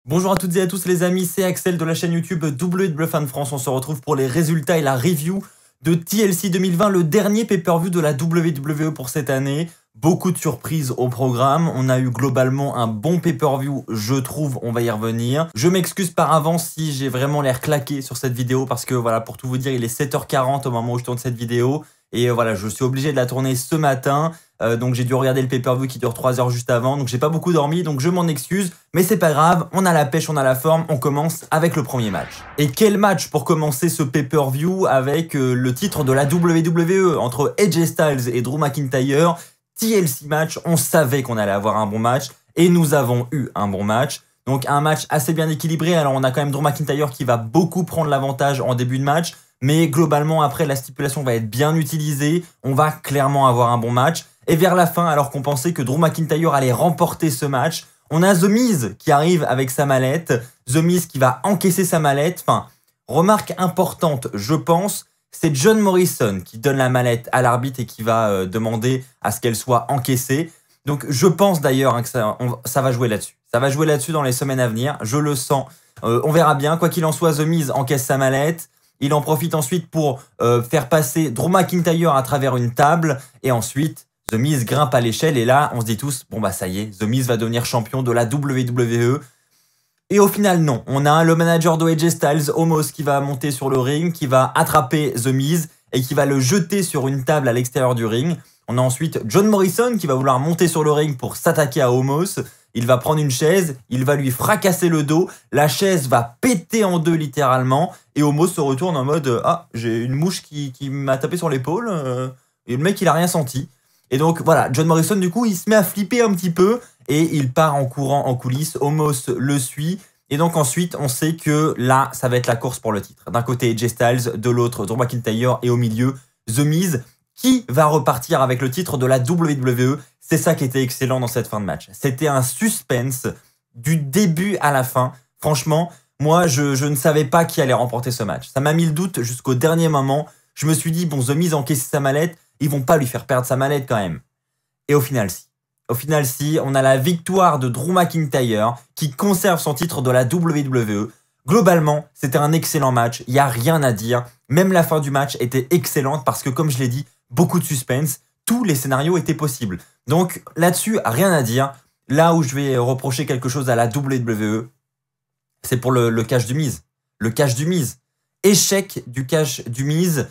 Bonjour à toutes et à tous les amis, c'est Axel de la chaîne YouTube WWE Fan France. On se retrouve pour les résultats et la review de TLC 2020, le dernier pay-per-view de la WWE pour cette année. Beaucoup de surprises au programme, on a eu globalement un bon pay-per-view, je trouve, on va y revenir. Je m'excuse par avance si j'ai vraiment l'air claqué sur cette vidéo parce que voilà, pour tout vous dire, il est 7h40 au moment où je tourne cette vidéo. Et voilà, je suis obligé de la tourner ce matin, donc j'ai dû regarder le pay-per-view qui dure 3 heures juste avant, donc j'ai pas beaucoup dormi, donc je m'en excuse, mais c'est pas grave, on a la pêche, on a la forme, on commence avec le premier match. Et quel match pour commencer ce pay-per-view avec le titre de la WWE entre AJ Styles et Drew McIntyre, TLC match, on savait qu'on allait avoir un bon match, et nous avons eu un bon match. Donc un match assez bien équilibré, alors on a quand même Drew McIntyre qui va beaucoup prendre l'avantage en début de match, mais globalement, après, la stipulation va être bien utilisée. On va clairement avoir un bon match. Et vers la fin, alors qu'on pensait que Drew McIntyre allait remporter ce match, on a The Miz qui arrive avec sa mallette. The Miz qui va encaisser sa mallette. Enfin, remarque importante, je pense, c'est John Morrison qui donne la mallette à l'arbitre et qui va demander à ce qu'elle soit encaissée. Donc, je pense d'ailleurs hein, que ça va jouer là-dessus. Ça va jouer là-dessus dans les semaines à venir. Je le sens. On verra bien. Quoi qu'il en soit, The Miz encaisse sa mallette. Il en profite ensuite pour faire passer Drew McIntyre à travers une table. Et ensuite, The Miz grimpe à l'échelle. Et là, on se dit tous, bon bah ça y est, The Miz va devenir champion de la WWE. Et au final, non. On a le manager de AJ Styles, Omos, qui va monter sur le ring, qui va attraper The Miz et qui va le jeter sur une table à l'extérieur du ring. On a ensuite John Morrison qui va vouloir monter sur le ring pour s'attaquer à Omos. Il va prendre une chaise, il va lui fracasser le dos, la chaise va péter en deux littéralement, et Omos se retourne en mode « Ah, j'ai une mouche qui m'a tapé sur l'épaule, et le mec il a rien senti ». Et donc voilà, John Morrison du coup il se met à flipper un petit peu, et il part en courant en coulisses, Omos le suit, et donc ensuite on sait que là ça va être la course pour le titre. D'un côté AJ Styles, de l'autre Drew McIntyre, et au milieu The Miz, qui va repartir avec le titre de la WWE. C'est ça qui était excellent dans cette fin de match. C'était un suspense du début à la fin. Franchement, moi, je ne savais pas qui allait remporter ce match. Ça m'a mis le doute jusqu'au dernier moment. Je me suis dit, bon, The Miz a encaissé sa mallette, ils vont pas lui faire perdre sa mallette quand même. Et au final, si. Au final, si, on a la victoire de Drew McIntyre qui conserve son titre de la WWE. Globalement, c'était un excellent match. Il n'y a rien à dire. Même la fin du match était excellente parce que, comme je l'ai dit, beaucoup de suspense, tous les scénarios étaient possibles. Donc là-dessus, rien à dire. Là où je vais reprocher quelque chose à la WWE, c'est pour le cash du Miz. Le cash du Miz. Échec du cash du Miz.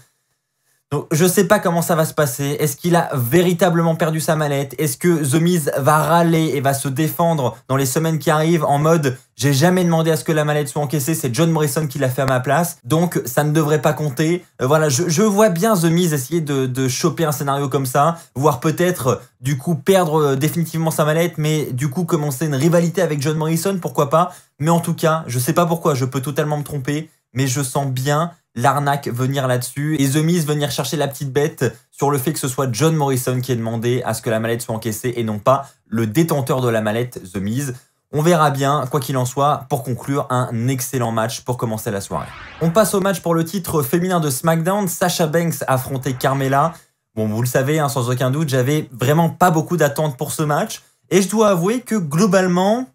Donc, je sais pas comment ça va se passer. Est-ce qu'il a véritablement perdu sa mallette? Est-ce que The Miz va râler et va se défendre dans les semaines qui arrivent en mode « J'ai jamais demandé à ce que la mallette soit encaissée, c'est John Morrison qui l'a fait à ma place, donc ça ne devrait pas compter. » Voilà, je vois bien The Miz essayer de choper un scénario comme ça, voire peut-être du coup perdre définitivement sa mallette, mais du coup commencer une rivalité avec John Morrison, pourquoi pas. Mais en tout cas, je sais pas pourquoi, je peux totalement me tromper, mais je sens bien l'arnaque venir là-dessus et The Miz venir chercher la petite bête sur le fait que ce soit John Morrison qui ait demandé à ce que la mallette soit encaissée et non pas le détenteur de la mallette, The Miz. On verra bien, quoi qu'il en soit, pour conclure, un excellent match pour commencer la soirée. On passe au match pour le titre féminin de SmackDown. Sasha Banks affrontait Carmella. Bon, vous le savez, hein, sans aucun doute, j'avais vraiment pas beaucoup d'attentes pour ce match. Et je dois avouer que globalement,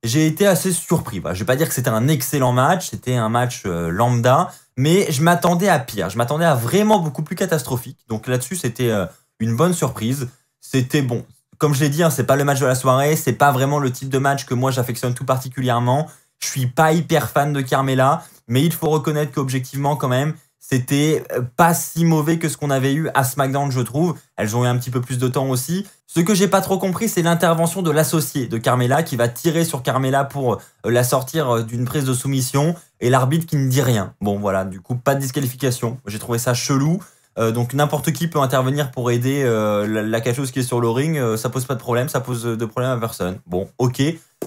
j'ai été assez surpris. Bah, je vais pas dire que c'était un excellent match, c'était un match lambda, mais je m'attendais à pire. Je m'attendais à vraiment beaucoup plus catastrophique. Donc là-dessus, c'était une bonne surprise. C'était bon. Comme je l'ai dit, hein, c'est pas le match de la soirée, c'est pas vraiment le type de match que moi j'affectionne tout particulièrement. Je suis pas hyper fan de Carmella, mais il faut reconnaître qu'objectivement quand même, c'était pas si mauvais que ce qu'on avait eu à SmackDown, je trouve. Elles ont eu un petit peu plus de temps aussi. Ce que j'ai pas trop compris, c'est l'intervention de l'associé de Carmella qui va tirer sur Carmella pour la sortir d'une prise de soumission et l'arbitre qui ne dit rien. Bon voilà, du coup pas de disqualification. J'ai trouvé ça chelou. Donc n'importe qui peut intervenir pour aider la catcheuse qui est sur le ring. Ça pose pas de problème, ça pose de problème à personne. Bon, ok,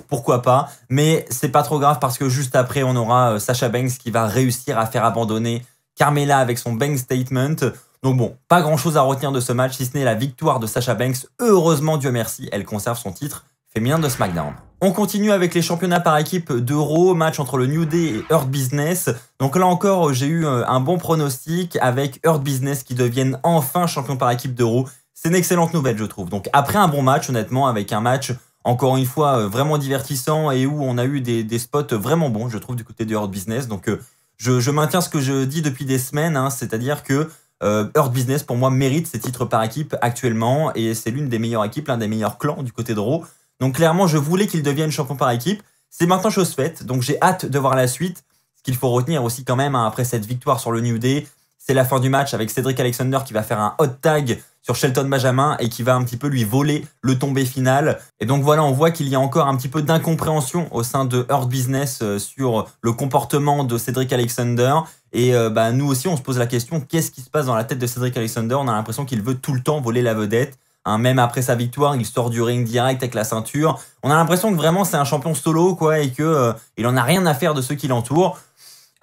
pourquoi pas. Mais c'est pas trop grave parce que juste après, on aura Sasha Banks qui va réussir à faire abandonner Carmella avec son Bank Statement. Donc bon, pas grand chose à retenir de ce match, si ce n'est la victoire de Sasha Banks. Heureusement, Dieu merci, elle conserve son titre féminin de SmackDown. On continue avec les championnats par équipe de Raw, match entre le New Day et Hurt Business. Donc là encore, j'ai eu un bon pronostic avec Hurt Business qui deviennent enfin champions par équipe de Raw. C'est une excellente nouvelle, je trouve. Donc après un bon match, honnêtement, avec un match encore une fois vraiment divertissant et où on a eu des spots vraiment bons, je trouve, du côté de Hurt Business. Donc je maintiens ce que je dis depuis des semaines, hein, c'est-à-dire que Hurt Business pour moi mérite ses titres par équipe actuellement et c'est l'une des meilleures équipes, l'un des meilleurs clans du côté de Raw. Donc clairement je voulais qu'il devienne champion par équipe. C'est maintenant chose faite, donc j'ai hâte de voir la suite. Ce qu'il faut retenir aussi quand même, hein, après cette victoire sur le New Day, c'est la fin du match avec Cedric Alexander qui va faire un hot tag sur Shelton Benjamin et qui va un petit peu lui voler le tombé final. Et donc voilà, on voit qu'il y a encore un petit peu d'incompréhension au sein de Hurt Business sur le comportement de Cedric Alexander. Et nous aussi, on se pose la question, qu'est-ce qui se passe dans la tête de Cedric Alexander? On a l'impression qu'il veut tout le temps voler la vedette. Hein, même après sa victoire, il sort du ring direct avec la ceinture. On a l'impression que vraiment c'est un champion solo, quoi, et que il en a rien à faire de ceux qui l'entourent.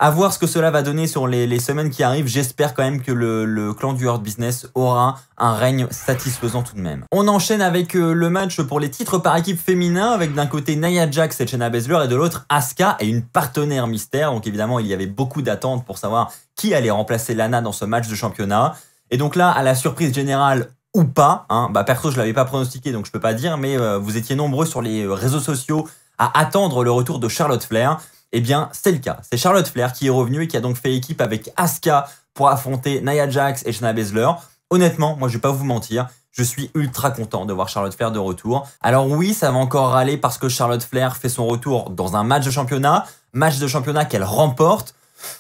À voir ce que cela va donner sur les semaines qui arrivent. J'espère quand même que le clan du Hurt Business aura un règne satisfaisant tout de même. On enchaîne avec le match pour les titres par équipe féminin, avec d'un côté Nia Jax et Shayna Baszler et de l'autre Asuka et une partenaire mystère. Donc évidemment, il y avait beaucoup d'attentes pour savoir qui allait remplacer Lana dans ce match de championnat. Et donc là, à la surprise générale ou pas, hein, perso je l'avais pas pronostiqué donc je peux pas dire, mais vous étiez nombreux sur les réseaux sociaux à attendre le retour de Charlotte Flair. Eh bien, c'est le cas. C'est Charlotte Flair qui est revenue et qui a donc fait équipe avec Asuka pour affronter Nia Jax et Shayna Baszler. Honnêtement, moi je vais pas vous mentir, je suis ultra content de voir Charlotte Flair de retour. Alors oui, ça va encore râler parce que Charlotte Flair fait son retour dans un match de championnat qu'elle remporte.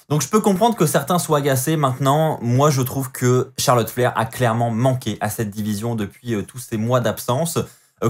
Donc je peux comprendre que certains soient agacés. Maintenant, moi je trouve que Charlotte Flair a clairement manqué à cette division depuis tous ces mois d'absence.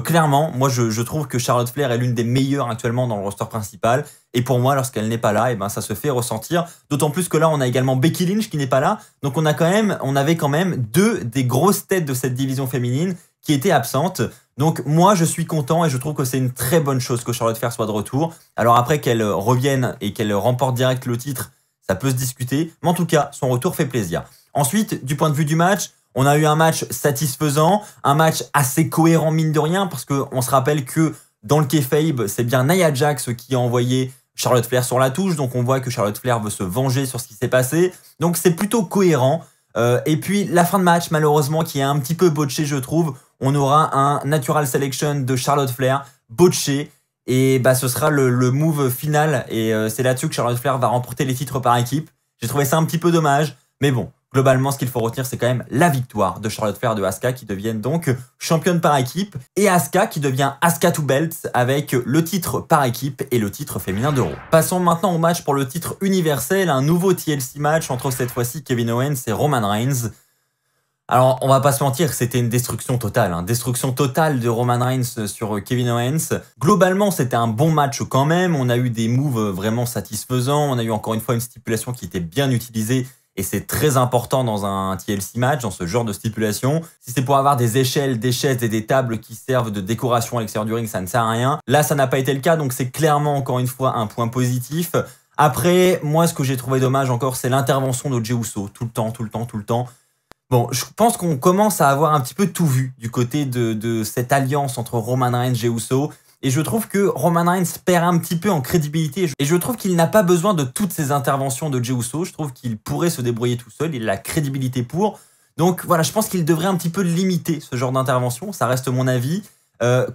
Clairement, moi je trouve que Charlotte Flair est l'une des meilleures actuellement dans le roster principal. Et pour moi, lorsqu'elle n'est pas là, ça se fait ressentir. D'autant plus que là, on a également Becky Lynch qui n'est pas là. Donc on avait quand même deux des grosses têtes de cette division féminine qui étaient absentes. Donc moi, je suis content et je trouve que c'est une très bonne chose que Charlotte Flair soit de retour. Alors après qu'elle revienne et qu'elle remporte direct le titre, ça peut se discuter. Mais en tout cas, son retour fait plaisir. Ensuite, du point de vue du match, on a eu un match satisfaisant, un match assez cohérent mine de rien, parce qu'on se rappelle que dans le kayfabe, c'est bien Nia Jax qui a envoyé Charlotte Flair sur la touche, donc on voit que Charlotte Flair veut se venger sur ce qui s'est passé, donc c'est plutôt cohérent. Et puis la fin de match, malheureusement, qui est un petit peu botché, je trouve, on aura un natural selection de Charlotte Flair botché, et ce sera le move final, et c'est là-dessus que Charlotte Flair va remporter les titres par équipe. J'ai trouvé ça un petit peu dommage, mais bon. Globalement, ce qu'il faut retenir, c'est quand même la victoire de Charlotte Flair et de Asuka qui deviennent donc championnes par équipe et Asuka qui devient Asuka 2 Belts avec le titre par équipe et le titre féminin de Raw. Passons maintenant au match pour le titre universel, un nouveau TLC match entre cette fois-ci Kevin Owens et Roman Reigns. Alors, on va pas se mentir, c'était une destruction totale, destruction totale de Roman Reigns sur Kevin Owens. Globalement, c'était un bon match quand même, on a eu des moves vraiment satisfaisants, on a eu encore une fois une stipulation qui était bien utilisée. Et c'est très important dans un TLC match, dans ce genre de stipulation. Si c'est pour avoir des échelles, des chaises et des tables qui servent de décoration à l'extérieur du ring, ça ne sert à rien. Là, ça n'a pas été le cas, donc c'est clairement, encore une fois, un point positif. Après, moi, ce que j'ai trouvé dommage encore, c'est l'intervention de Jey Uso. Tout le temps. Bon, je pense qu'on commence à avoir un petit peu tout vu du côté de cette alliance entre Roman Reigns et Jey Uso. Et je trouve que Roman Reigns perd un petit peu en crédibilité. Et je trouve qu'il n'a pas besoin de toutes ces interventions de Jey Uso. Je trouve qu'il pourrait se débrouiller tout seul. Il a la crédibilité pour. Donc voilà, je pense qu'il devrait un petit peu limiter ce genre d'intervention. Ça reste mon avis.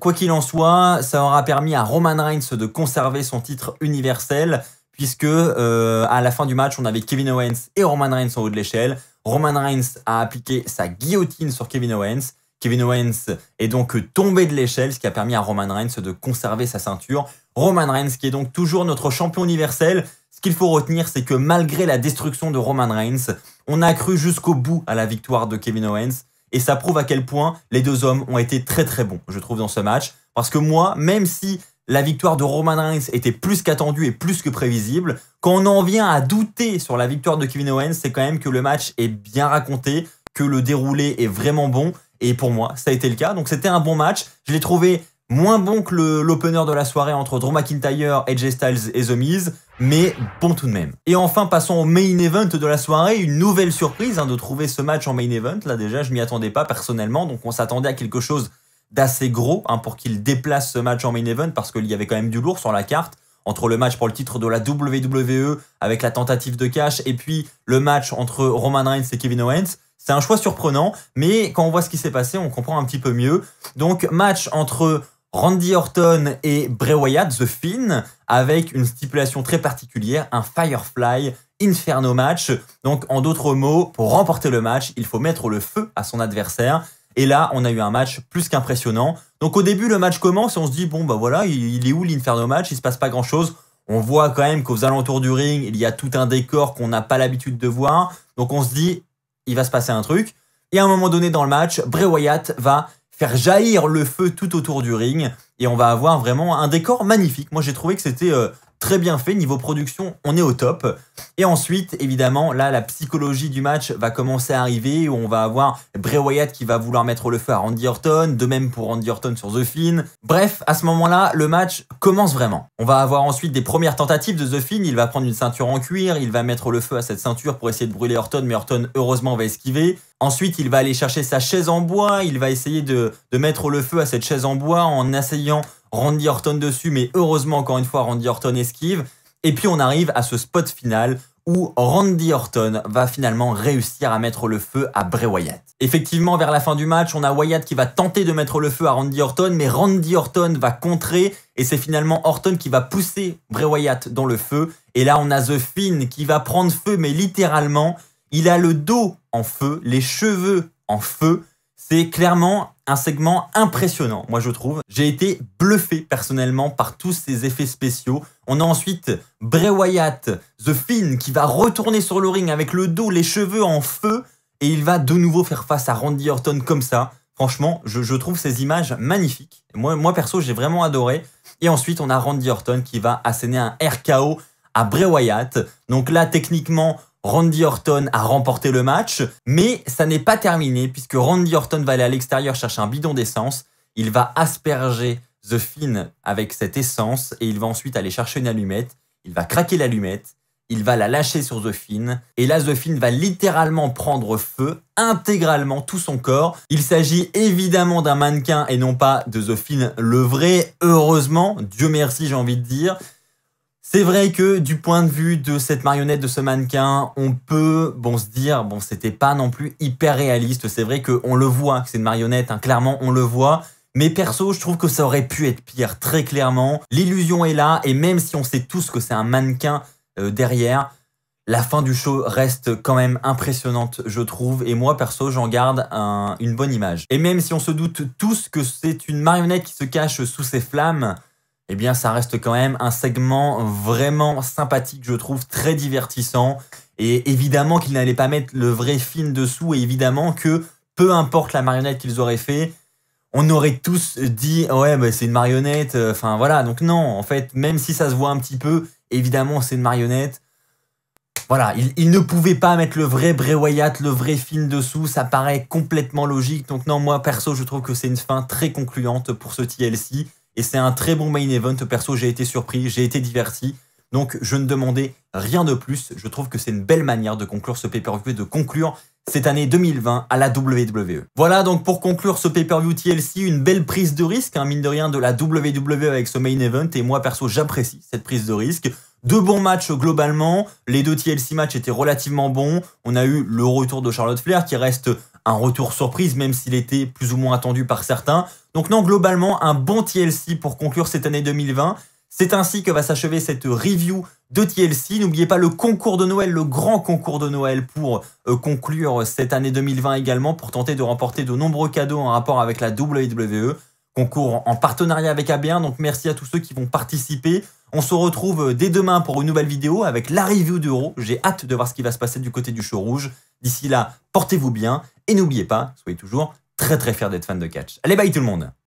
Quoi qu'il en soit, ça aura permis à Roman Reigns de conserver son titre universel. Puisque à la fin du match, on avait Kevin Owens et Roman Reigns en haut de l'échelle. Roman Reigns a appliqué sa guillotine sur Kevin Owens. Kevin Owens est donc tombé de l'échelle, ce qui a permis à Roman Reigns de conserver sa ceinture. Roman Reigns qui est donc toujours notre champion universel. Ce qu'il faut retenir, c'est que malgré la destruction de Roman Reigns, on a cru jusqu'au bout à la victoire de Kevin Owens. Et ça prouve à quel point les deux hommes ont été très très bons, je trouve, dans ce match. Parce que moi, même si la victoire de Roman Reigns était plus qu'attendue et plus que prévisible, quand on en vient à douter sur la victoire de Kevin Owens, c'est quand même que le match est bien raconté, que le déroulé est vraiment bon. Et pour moi, ça a été le cas. Donc c'était un bon match. Je l'ai trouvé moins bon que l'opener de la soirée entre Drew McIntyre, AJ Styles et The Miz, mais bon tout de même. Et enfin, passons au main event de la soirée. Une nouvelle surprise de trouver ce match en main event. Là déjà, je m'y attendais pas personnellement. Donc on s'attendait à quelque chose d'assez gros pour qu'il déplace ce match en main event parce qu'il y avait quand même du lourd sur la carte. Entre le match pour le titre de la WWE avec la tentative de cash et puis le match entre Roman Reigns et Kevin Owens. C'est un choix surprenant, mais quand on voit ce qui s'est passé, on comprend un petit peu mieux. Donc, match entre Randy Orton et Bray Wyatt, The Fiend, avec une stipulation très particulière, un Firefly Inferno match. Donc en d'autres mots, pour remporter le match, il faut mettre le feu à son adversaire. Et là, on a eu un match plus qu'impressionnant. Donc au début, le match commence et on se dit, bon bah voilà, il est où l'Inferno match? Il se passe pas grand chose. On voit quand même qu'aux alentours du ring, il y a tout un décor qu'on n'a pas l'habitude de voir. Donc on se dit, il va se passer un truc. Et à un moment donné dans le match, Bray Wyatt va faire jaillir le feu tout autour du ring. Et on va avoir vraiment un décor magnifique. Moi, j'ai trouvé que c'était très bien fait. Niveau production, on est au top. Et ensuite, évidemment, là, la psychologie du match va commencer à arriver, où on va avoir Bray Wyatt qui va vouloir mettre le feu à Randy Orton, de même pour Randy Orton sur The Fiend. Bref, à ce moment-là, le match commence vraiment. On va avoir ensuite des premières tentatives de The Fiend. Il va prendre une ceinture en cuir, il va mettre le feu à cette ceinture pour essayer de brûler Orton, mais Orton, heureusement, va esquiver. Ensuite, il va aller chercher sa chaise en bois, il va essayer de mettre le feu à cette chaise en bois en asseyant Randy Orton dessus, mais heureusement, encore une fois, Randy Orton esquive. Et puis, on arrive à ce spot final où Randy Orton va finalement réussir à mettre le feu à Bray Wyatt. Effectivement, vers la fin du match, on a Wyatt qui va tenter de mettre le feu à Randy Orton, mais Randy Orton va contrer, et c'est finalement Orton qui va pousser Bray Wyatt dans le feu. Et là, on a The Fiend qui va prendre feu, mais littéralement, il a le dos en feu, les cheveux en feu. C'est clairement un segment impressionnant, moi je trouve. J'ai été bluffé personnellement par tous ces effets spéciaux. On a ensuite Bray Wyatt, The Fiend, qui va retourner sur le ring avec le dos, les cheveux en feu. Et il va de nouveau faire face à Randy Orton comme ça. Franchement, je trouve ces images magnifiques. Moi perso, j'ai vraiment adoré. Et ensuite, on a Randy Orton qui va asséner un RKO à Bray Wyatt. Donc là, techniquement, Randy Orton a remporté le match, mais ça n'est pas terminé puisque Randy Orton va aller à l'extérieur chercher un bidon d'essence. Il va asperger The Fiend avec cette essence et il va ensuite aller chercher une allumette. Il va craquer l'allumette, il va la lâcher sur The Fiend et là The Fiend va littéralement prendre feu intégralement tout son corps. Il s'agit évidemment d'un mannequin et non pas de The Fiend le vrai. Heureusement, Dieu merci j'ai envie de dire. C'est vrai que du point de vue de cette marionnette, de ce mannequin, on peut se dire, c'était pas non plus hyper réaliste. C'est vrai qu'on le voit, que c'est une marionnette, hein, clairement on le voit. Mais perso, je trouve que ça aurait pu être pire, très clairement. L'illusion est là, et même si on sait tous que c'est un mannequin derrière, la fin du show reste quand même impressionnante, je trouve. Et moi, perso, j'en garde une bonne image. Et même si on se doute tous que c'est une marionnette qui se cache sous ces flammes, eh bien, ça reste quand même un segment vraiment sympathique, je trouve, très divertissant. Et évidemment qu'ils n'allaient pas mettre le vrai film dessous, et évidemment que, peu importe la marionnette qu'ils auraient fait, on aurait tous dit « Ouais, bah, c'est une marionnette », enfin voilà. Donc non, en fait, même si ça se voit un petit peu, évidemment, c'est une marionnette. Voilà, ils ne pouvaient pas mettre le vrai Bray Wyatt, le vrai film dessous, ça paraît complètement logique. Donc non, moi, perso, je trouve que c'est une fin très concluante pour ce TLC. Et c'est un très bon main event. Perso, j'ai été surpris, j'ai été diverti. Donc, je ne demandais rien de plus. Je trouve que c'est une belle manière de conclure ce pay-per-view et de conclure cette année 2020 à la WWE. Voilà donc pour conclure ce pay-per-view TLC, une belle prise de risque, hein, mine de rien, de la WWE avec ce main event. Et moi, perso, j'apprécie cette prise de risque. Deux bons matchs globalement. Les deux TLC matchs étaient relativement bons. On a eu le retour de Charlotte Flair qui reste un retour surprise, même s'il était plus ou moins attendu par certains. Donc non, globalement, un bon TLC pour conclure cette année 2020. C'est ainsi que va s'achever cette review de TLC. N'oubliez pas le concours de Noël, le grand concours de Noël pour conclure cette année 2020 également, pour tenter de remporter de nombreux cadeaux en rapport avec la WWE. Concours en partenariat avec AB1, donc merci à tous ceux qui vont participer. On se retrouve dès demain pour une nouvelle vidéo avec la review de Raw. J'ai hâte de voir ce qui va se passer du côté du show rouge. D'ici là, portez-vous bien et n'oubliez pas, soyez toujours très très fiers d'être fan de catch. Allez, bye tout le monde!